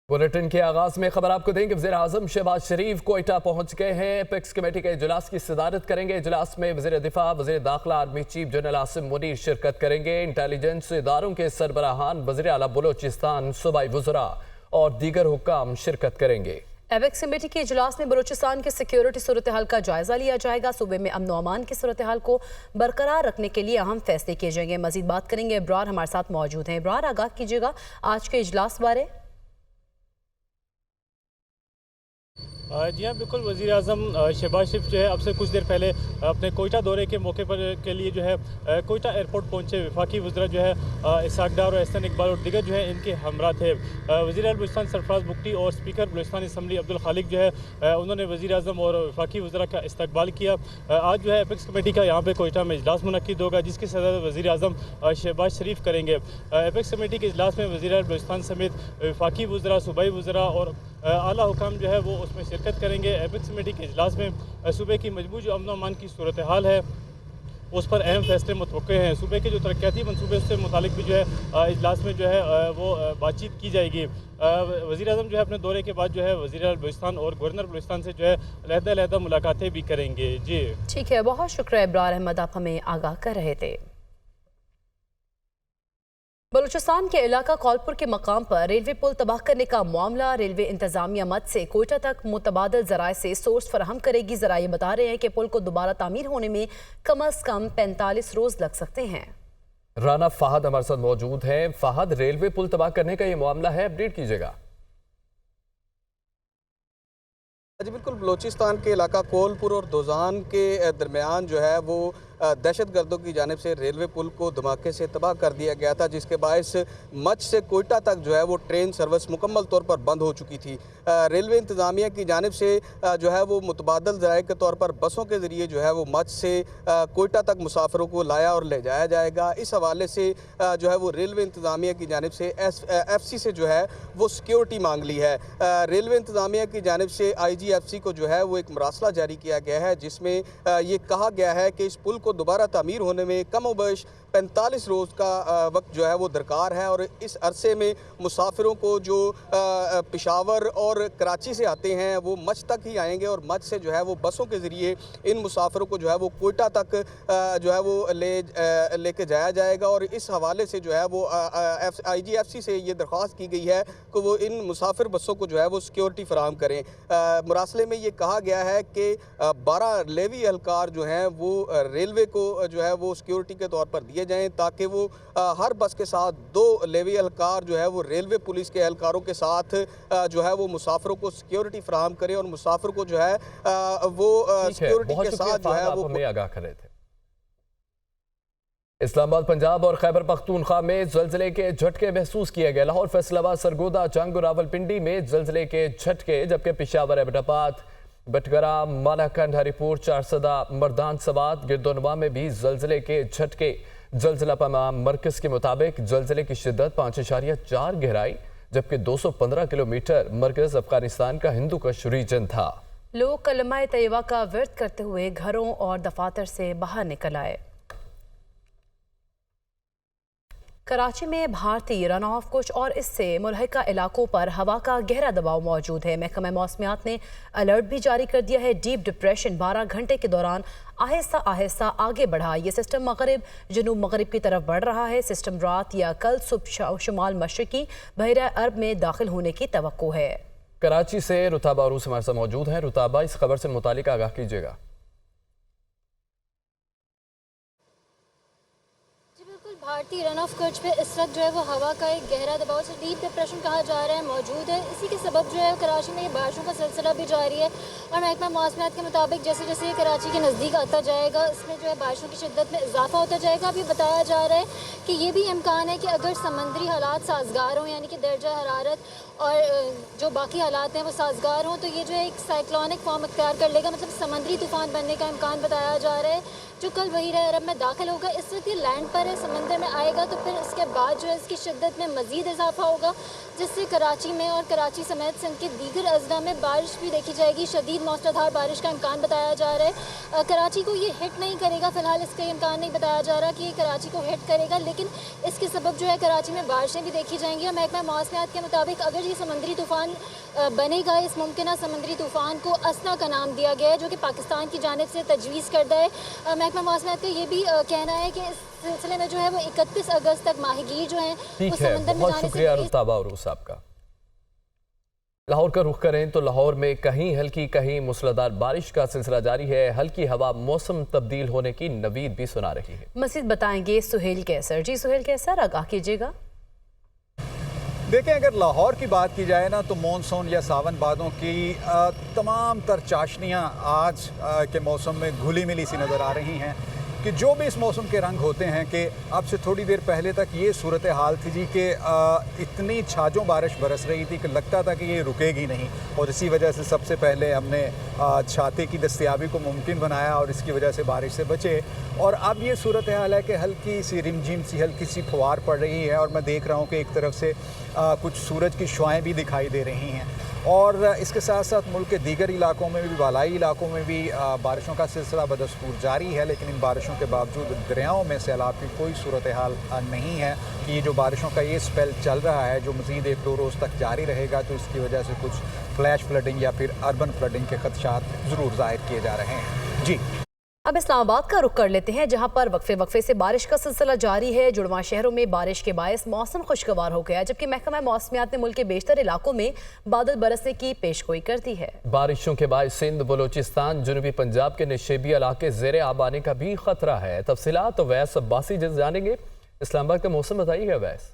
Bulletin के आगाज में खबर आपको देंगे। वज़ीर आज़म शहबाज शरीफ कोयटा पहुंच गए हैं। एपेक्स कमेटी के इजलास की सदारत करेंगे। इजलास में वज़ीर दिफा, वज़ीर दाखिला, army chief general Asim Munir शिरकत करेंगे। इंटेलिजेंस इदारों के सरबराहान, वज़ीर आला बलोचिस्तान, सूबाई वज़रा और दीगर हुक्काम शिरकत करेंगे। एपेक्स कमेटी के इजलास में बलूचिस्तान के सिक्योरिटी सूरत हाल का जायजा लिया जाएगा। सूबे में अमन व अमान की सूरत हाल को बरकरार रखने के लिए अहम फैसले किए जाएंगे। मजीद बात करेंगे, इब्रार हमारे साथ मौजूद हैं। इब्रार, आगाह कीजिएगा आज के इजलास बारे। जी हाँ, बिल्कुल। वज़ीर आज़म शहबाज शरीफ जो है अब से कुछ देर पहले अपने कोयटा दौरे के मौके पर के लिए जो है कोयटा एयरपोर्ट पहुँचे। वफाकी वज़रा जो है इसहाक डार और एहसन इकबाल और दिगर जो है इनके हमरा थे। वज़ीर बलूचिस्तान सरफराज बुगटी और स्पीकर बलूचिस्तान असम्बली अब्दुल खालिक जो है उन्होंने वज़ीर आज़म और वफाकी वज़रा का इस्तकबाल किया। आज जो है एपेक्स कमेटी का यहाँ पर कोयटा में इजलास मुनक्किद होगा, जिसकी सदर वज़ीर आज़म शहबाज शरीफ करेंगे। एपेक्स कमेटी के इजलास में वज़ीर बलूचिस्तान समेत वफाकी वज़रा, सूबाई वज़रा और आला हुकाम जो है वो उसमें शिरकत करेंगे। एपेक्स कमेटी के इजलास में सूबे की मजबूत जो अमन अमान की सूरत हाल है उस पर अहम फैसले मुतवक्के हैं। सूबे के जो तरक्याती मनसूबे से मुतालिक भी जो है इजलास में जो है वो बातचीत की जाएगी। वज़ीर आज़म जो है अपने दौरे के बाद जो है वज़ीर बलूचिस्तान और गवर्नर बलूचिस्तान से जो है अलहदा मुलाकातें भी करेंगे। जी ठीक है, बहुत शुक्रिया इब्रार अहमद, आप हमें आगाह कर रहे थे। बलूचिस्तान के इलाका कौलपुर के मकाम पर रेलवे पुल तबाह करने का मामला, रेलवे इंतजामिया मद से कोयटा तक मुतबादल जराए से सोर्स फराहम करेगी। जराए बता रहे हैं कि पुल को दोबारा तामीर होने में कम अज कम 45 रोज लग सकते हैं। राना फहद हमारे साथ मौजूद है। फहद, रेलवे पुल तबाह करने का ये मामला है, अपडेट कीजिएगा। जी बिल्कुल, बलूचिस्तान के इलाका कोलपुर और दोजान के दरमियान जो है वो दहशत गर्दों की जानिब से रेलवे पुल को धमाके से तबाह कर दिया गया था, जिसके बायस मच से कोयटा तक जो है वो ट्रेन सर्विस मुकम्मल तौर पर बंद हो चुकी थी। रेलवे इंतज़ामिया की जानिब से जो है वो मुतबादल ज़राए के तौर पर बसों के ज़रिए जो है वो मच से कोयटा तक मुसाफिरों को लाया और ले जाया जाएगा। इस हवाले से जो है वो रेलवे इंतज़ामिया की जानिब से FC से जो है वो सिक्योरिटी मांग ली है। रेलवे इंतज़ामिया की जानिब से IGFC को जो है वो एक मरासला जारी किया गया है, जिसमें ये कहा गया है कि इस पुल को दोबारा तामीर होने में कम बश 45 रोज़ का वक्त जो है वो दरकार है। और इस अरसे में मुसाफिरों को जो पेशावर और कराची से आते हैं वो मच तक ही आएंगे और मच से जो है वो बसों के ज़रिए इन मुसाफिरों को जो है वो कोयटा तक जो है वो लेके जाया जाएगा। और इस हवाले से जो है वो IGFC से ये दरख्वास्त की गई है कि वो इन मुसाफिर बसों को जो है वो सिक्योरिटी फराहम करें। मुरासले में ये कहा गया है कि 12 लेवी एहलकार जो हैं वो रेलवे को जो है वो सिक्योरिटी के तौर पर दिए जाएं, ताकि वो हर बस के साथ 2 लेवी एहलकार जो है वो रेलवे पुलिस के एहलकारों के साथ जो है वो मुसाफिरों को सिक्योरिटी फराहम करें और मुसाफिर को जो है वो सिक्योरिटी के साथ जो है वो हमें आगाह कर रहे थे। इस्लामाबाद, पंजाब और खैबर पख्तूनख्वा में जल्जले के झटके महसूस किए गए। लाहौर, फैसलाबाद, सरगोदा, जंग और रावलपिंडी में जल्जले के झटके, जबकि पेशावर, एबटाबाद, बटगरा, मालाकंड, हरिपुर, चारसदा, मर्दान सवात, गिरदोनवा में भी जल्जले के झटके। जल्जला पमा मरकज के मुताबिक जल्जले की शिद्दत 5.4 गहराई, जबकि 215 किलोमीटर मरकज अफगानिस्तान का हिंदू कश रीजन था। लोग कलमा तैयबा का व्रत करते हुए घरों और दफातर से बाहर निकल आए। कराची में भारतीय रन ऑफ कुछ और इससे मुल्हिका इलाकों पर हवा का गहरा दबाव मौजूद है। महकमा मौसमियात ने अलर्ट भी जारी कर दिया है। डीप डिप्रेशन 12 घंटे के दौरान आहिस्ता आहिस्ता आगे बढ़ा। ये सिस्टम मगरिब जनूब मगरिब की तरफ बढ़ रहा है। सिस्टम रात या कल सुबह शुमाल मशरकी बहरा अरब में दाखिल होने की तवक्को है। कराची से रुताबा अरूस हमारे साथ मौजूद है। रुताबा, इस खबर से मुतालिक आगाह कीजिएगा। भारतीय रन ऑफ कच्छ पे इस वक्त जो है वो हवा का एक गहरा दबाव से डीप डिप्रेशन कहा जा रहा है मौजूद है। इसी के सबब जो है कराची में बारिशों का सिलसिला भी जारी है और महकमा मौसमियात के मुताबिक जैसे जैसे ये कराची के नज़दीक आता जाएगा इसमें जो है बारिशों की शिद्दत में इजाफा होता जाएगा। अभी बताया जा रहा है कि ये भी इम्कान है कि अगर समंदरी हालात साजगार हों, यानी कि दर्जा हरारत और जो बाकी हालात हैं वो साजगार हों, तो ये जो है एक साइक्लोनिक फॉर्म अख्तियार कर लेगा, मतलब समंदरी तूफान बनने का इम्कान बताया जा रहा है, जो कल बहरा अरब में दाखिल होगा। इस वक्त ये लैंड पर है, समंदर में में आएगा तो फिर इसके बाद जो है इसकी शिद्दत में मज़ीद इजाफा होगा, जिससे कराची में और कराची समेत सिंध के दीगर अजला में बारिश भी देखी जाएगी। शदीद मौसलाधार बारिश का इम्कान बताया जा रहा है। कराची को ये हिट नहीं करेगा, फ़िलहाल इसका इम्कान नहीं बताया जा रहा कि ये कराची को हिट करेगा, लेकिन इसके सबब जो है कराची में बारिशें भी देखी जाएंगी। और महकमा मौसमियात के मुताबिक अगर ये समुद्री तूफ़ान बनेगा, इस मुमकिन समुद्री तूफ़ान को असना का नाम दिया गया है, जो कि पाकिस्तान की जानिब से तजवीज़ करदा है। महकमा मौसमियात का ये भी कहना है कि इस सिलसिले में जो है वो 31 अगस्त तक माहीगीर जो है वो समंदर में बहुत शुक्रिया रुताबा उरूस आपका। लाहौर का रुख करें तो लाहौर में कहीं हल्की कहीं मूसलाधार बारिश का सिलसिला जारी है। हल्की हवा मौसम तब्दील होने की नवीद भी सुना रही है। मज़ीद बताएंगे सुहेल कैसर। जी सुहेल कैसर, आगाह कीजिएगा। देखें, अगर लाहौर की बात की जाए ना तो मॉनसून या सावन बादों की तमाम तर चाशनियाँ आज के मौसम में घुली मिली सी नज़र आ रही हैं कि जो भी इस मौसम के रंग होते हैं कि अब से थोड़ी देर पहले तक ये सूरत हाल थी जी कि इतनी छाजों बारिश बरस रही थी कि लगता था कि ये रुकेगी नहीं, और इसी वजह से सबसे पहले हमने छाते की दस्तयाबी को मुमकिन बनाया और इसकी वजह से बारिश से बचे। और अब ये सूरत हाल है कि हल्की सी रिमझिम सी हल्की सी फुहार पड़ रही है, और मैं देख रहा हूँ कि एक तरफ से कुछ सूरज की शुआएँ भी दिखाई दे रही हैं। और इसके साथ साथ मुल्क के दीगर इलाकों में भी, बालाई इलाकों में भी बारिशों का सिलसिला बदस्तूर जारी है, लेकिन इन बारिशों के बावजूद दरियाओं में सैलाब की कोई सूरत हाल नहीं है कि ये जो बारिशों का ये स्पेल चल रहा है जो मज़ीद 1-2 रोज़ तक जारी रहेगा, तो इसकी वजह से कुछ फ्लैश फ्लडिंग या फिर अर्बन फ्लडिंग के खदशात ज़रूर ज़ाहिर किए जा रहे हैं। जी, अब इस्लामाबाद का रुख कर लेते हैं, जहां पर वक्फे वक्फे से बारिश का सिलसिला जारी है। जुड़वा शहरों में बारिश के बायस मौसम खुशगवार हो गया, जबकि महकमा मौसमियात ने मुल्क के बेशतर इलाकों में बादल बरसने की पेशगोई कर दी है। बारिशों के बाद सिंध, बलोचिस्तान, जनूबी पंजाब के निशेबी इलाके ज़ेरे आब आने का भी खतरा है। तफसीलात तो वैस अब्बासी जानेंगे। इस्लामाबाद का मौसम बताइएगा वैस।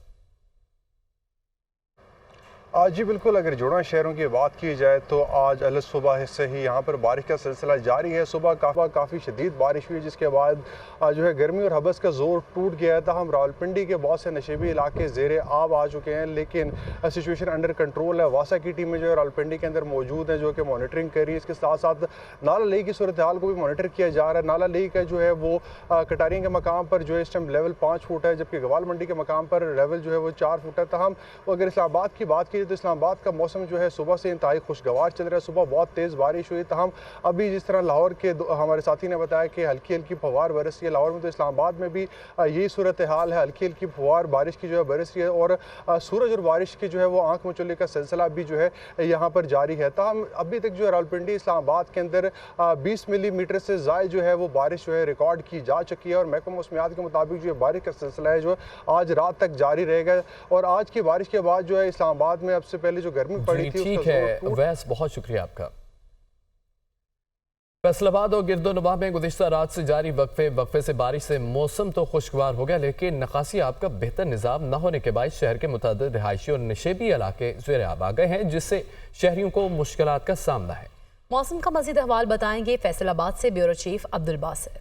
जी बिल्कुल, अगर जुड़वा शहरों की बात की जाए तो आज अलग सुबह से ही यहाँ पर बारिश का सिलसिला जारी है। सुबह काफ़ी शदीद बारिश हुई, जिसके बाद जो है गर्मी और हबस का जोर टूट गया था। हम रावलपिंडी के बहुत से नशेबी इलाके ज़ेरे आब आ चुके हैं, लेकिन सिचुएशन अंडर कंट्रोल है। वासा की टीमें जो है रावलपिंडी के अंदर मौजूद हैं, जो कि मॉनिटरिंग कर रही है। इसके साथ साथ नाला लेई की सूरत हाल को भी मॉनिटर किया जा रहा है। नाला लेई का जो है वो कटारियों के मकाम पर जो है इस टाइम लेवल 5 फुट है, जबकि गवाल मंडी के मकाम पर लेवल जो है वो 4 फुट है। तहम अगर इस्लामाबाद की बात की तो इस्लामाबाद का मौसम जो है सुबह से इंतहाई खुशगवार चल रहा है। सुबह बहुत तेज़ बारिश हुई। तहम अभी जिस तरह लाहौर के हमारे साथी ने बताया कि हल्की हल्की फवार बरस रही है लाहौर में, तो इस्लामाबाद में भी यही सूरत हाल है। हल्की हल्की फवार बारिश की जो है बरस रही है, और सूरज और बारिश की जो है वो आंख मचोले का सिलसिला भी जो है यहाँ पर जारी है। तहम अभी तक जो है रावलपिंडी इस्लामाबाद के अंदर 20 मिलीमीटर से ज़ायद जो है वो बारिश जो है रिकॉर्ड की जा चुकी है। और महकमा मौसमियात के मुताबिक जो है बारिश का सिलसिला है जो आज रात तक जारी रहेगा। और आज की बारिश के बाद जो है इस्लामाबाद में अब से पहले जो गर्मी पड़ी थी, ठीक है वैस, बहुत शुक्रिया आपका। फैसलाबाद और गिरदोनवाह में गुज़िश्ता रात से जारी वक्फे से बारिश से मौसम तो खुशगवार हो गया, लेकिन नकासी आब का बेहतर निज़ाम न होने के बाद शहर के मुतअद्दिद रिहायशी और निशेबी इलाके ज़ेरे आब आ गए हैं, जिससे शहरियों को मुश्किलात का सामना है। मौसम का मज़ीद अहवाल बताएंगे फैसलाबाद से ब्यूरो चीफ अब्दुल बासित।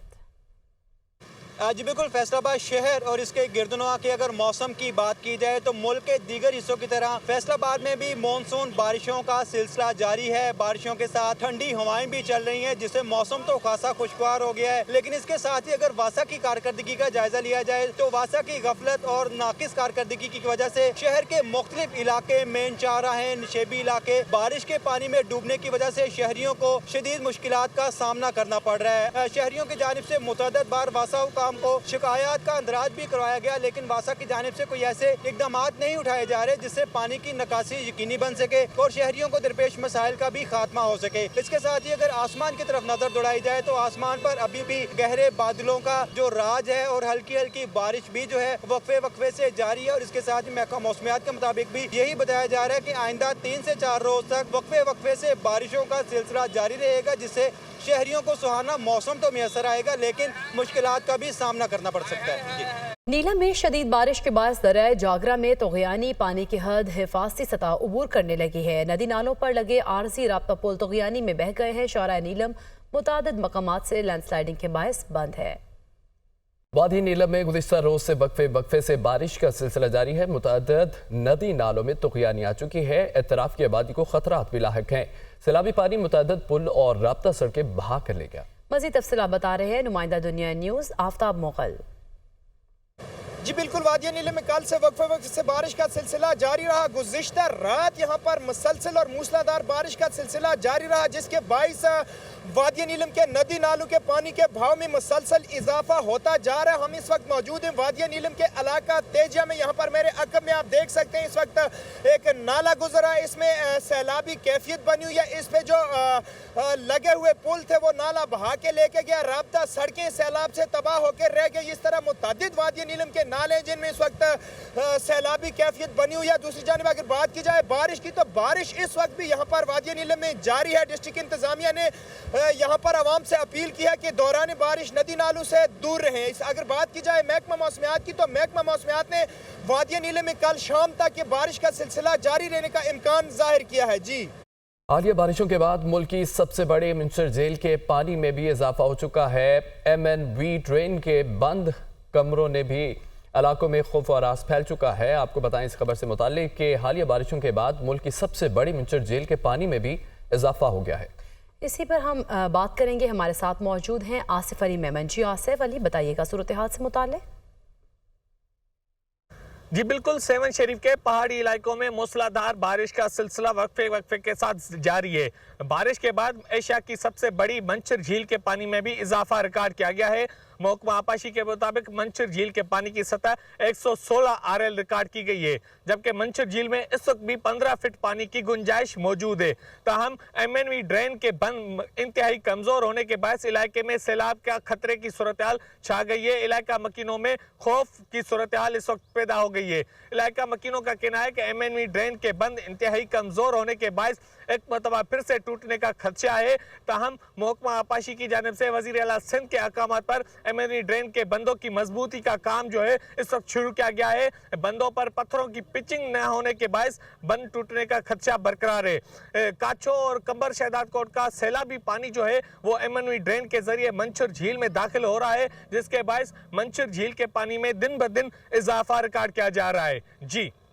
जी बिल्कुल, फैसलाबाद शहर और इसके गिरदनवा की अगर मौसम की बात की जाए तो मुल्क के दीगर हिस्सों की तरह फैसलाबाद में भी मानसून बारिशों का सिलसिला जारी है। बारिशों के साथ ठंडी हवाएं भी चल रही हैं, जिससे मौसम तो खासा खुशगवार हो गया है। लेकिन इसके साथ ही अगर वासा की कारकर्दगी का जायजा लिया जाए तो वासा की गफलत और नाकिस कारकर्दगी की वजह से शहर के मुख्तलिफ इलाके, मेन चाराहे, निशेबी इलाके बारिश के पानी में डूबने की वजह से शहरियों को शदीद मुश्किलात का सामना करना पड़ रहा है। शहरियों की जानिब से मुतअद्दिद बार वासा हुकाम को शिकायत का अंदराज भी करवाया गया, लेकिन वासा की जानिब से कोई ऐसे इकदाम नहीं उठाए जा रहे जिससे पानी की निकासी यकीनी बन सके और शहरियों को दरपेश मसाइल का भी खात्मा हो सके। इसके साथ ही अगर आसमान की तरफ नजर दौड़ाई जाए तो आसमान पर अभी भी गहरे बादलों का जो राज है और हल्की हल्की बारिश भी जो है वक्फे से जारी है। और इसके साथ ही महकमा मौसमियात के मुताबिक भी यही बताया जा रहा है कि आइंदा 3 से 4 रोज तक वक्फे से बारिशों का सिलसिला जारी रहेगा, जिससे शहरियों को सुहाना मौसम तो मैसर आएगा, लेकिन मुश्किलात का भी सामना करना पड़ सकता है। नीलम में शदीद बारिश के बाद दरिया जागरा में तोगयानी पानी की हद हिफाजती सतह उबूर करने लगी है। नदी नालों पर लगे आरजी राब्ता पुल तोगयानी में बह गए हैं। शौरा नीलम मुतादिद मकामात से लैंडस्लाइडिंग के बायस बंद है। वादी नीलम में गुज़िश्ता रोज से वक्फे से बारिश का सिलसिला जारी है। मुतअद्दिद नदी नालों में तुग़यानी आ चुकी है। एतराफ़ की आबादी को खतरात भी लाहिक हैं। सैलाबी पानी मुतअद्दिद पुल और राब्ता सड़कें बहा कर ले गया। मज़ीद तफसीलात बता रहे हैं नुमाइंदा दुनिया न्यूज़ आफ्ताब मुग़ल। जी बिल्कुल, वादिया नीलम में कल से वक्त से बारिश का सिलसिला जारी रहा। गुज़िश्ता रात यहाँ पर मुसलसल और मूसलाधार बारिश का सिलसिला जारी रहा, जिसके बाइस वादिया नीलम के नदी नालों के पानी के भाव में मुसलसल इजाफा होता जा रहा है। हम इस वक्त मौजूद हैं वादिया नीलम के इलाका तेजिया में। यहाँ पर मेरे अकब में आप देख सकते हैं इस वक्त एक नाला गुजरा है, इसमें सैलाबी कैफियत बनी हुई है। इस पे जो लगे हुए पुल थे वो नाला बहा के लेके गया, राब्ता सड़कें सैलाब से तबाह होकर रह गई। इस तरह मुतअद्दिद वादिया नीलम के नाले जिनमें इस वक्त सैलाबी कैफियत बनी हुई है। दूसरी जानिब अगर बात की जाए बारिश की, तो बारिश इस वक्त भी यहाँ पर वादिया नीलम में जारी है। डिस्ट्रिक्ट इंतजामिया ने यहाँ पर आवाम से अपील किया कि दौरान बारिश नदी नालों से दूर रहें। अगर बात की जाए महकमा मौसमियात की, तो महकमा मौसमियात ने वादिया नीलम में कल शाम तक ये बारिश का सिलसिला जारी रहने का इम्कान जाहिर किया है। जी, हालिया बारिशों के बाद मुल्क की सबसे बड़े मिंचर झील के पानी में भी इजाफा हो चुका है। MNV ट्रेन के बंद कमरों ने भी इलाकों में खौफ और आस फैल चुका है। आपको बताएं इस खबर से मुताल्लिक कि हालिया बारिशों के बाद मुल्क की सबसे बड़ी मिंचर झील के पानी में भी इजाफा हो गया है। इसी पर हम बात करेंगे। हमारे साथ मौजूद हैं आसिफ अली मेमन। जी आसिफ अली, बताइएगा सूरत हाल से मुताल्लिक। जी बिल्कुल, सेवन शरीफ के पहाड़ी इलाकों में मूसलाधार बारिश का सिलसिला वक्फे के साथ जारी है। बारिश के बाद एशिया की सबसे बड़ी मंचर झील के पानी में भी इजाफा रिकॉर्ड किया गया है। महकमा आपाशी के मुताबिक मंचर झील के पानी की सतह 116 RL रिकॉर्ड की गई है, जबकि मंचर झील में इस वक्त भी 15 फीट पानी की गुंजाइश मौजूद है। ताहम MNV ड्रेन के बंद इंतहाई कमजोर होने के बाद इलाके में सैलाब का खतरे की सूरत हाल छा गई है। इलाका मकीनों में खौफ की सूरत हाल इस वक्त पैदा हो गई है। इलाका मकीनों का कहना है कि MNV ड्रेन के बंद इंतहाई कमजोर होने के बाद एक मरतबा फिर से टूटने का खदशा है। ताहम महकमा आपाशी की जानिब से वज़ीर आला सिंध के अहकामात पर MNV ड्रेन के बंदों की मजबूती का काम जो है इस वक्त शुरू किया गया है। बंदों पर पत्थरों की पिचिंग न होने के बायस बंद टूटने का खदशा बरकरार है। काचो और कंबर शहदाद कोट का सैलाबी पानी जो है वो MNV ड्रेन के जरिए मंचर झील में दाखिल हो रहा है, जिसके बायस मंचर झील के पानी में दिन ब दिन इजाफा रिकॉर्ड किया जा रहा है। जी।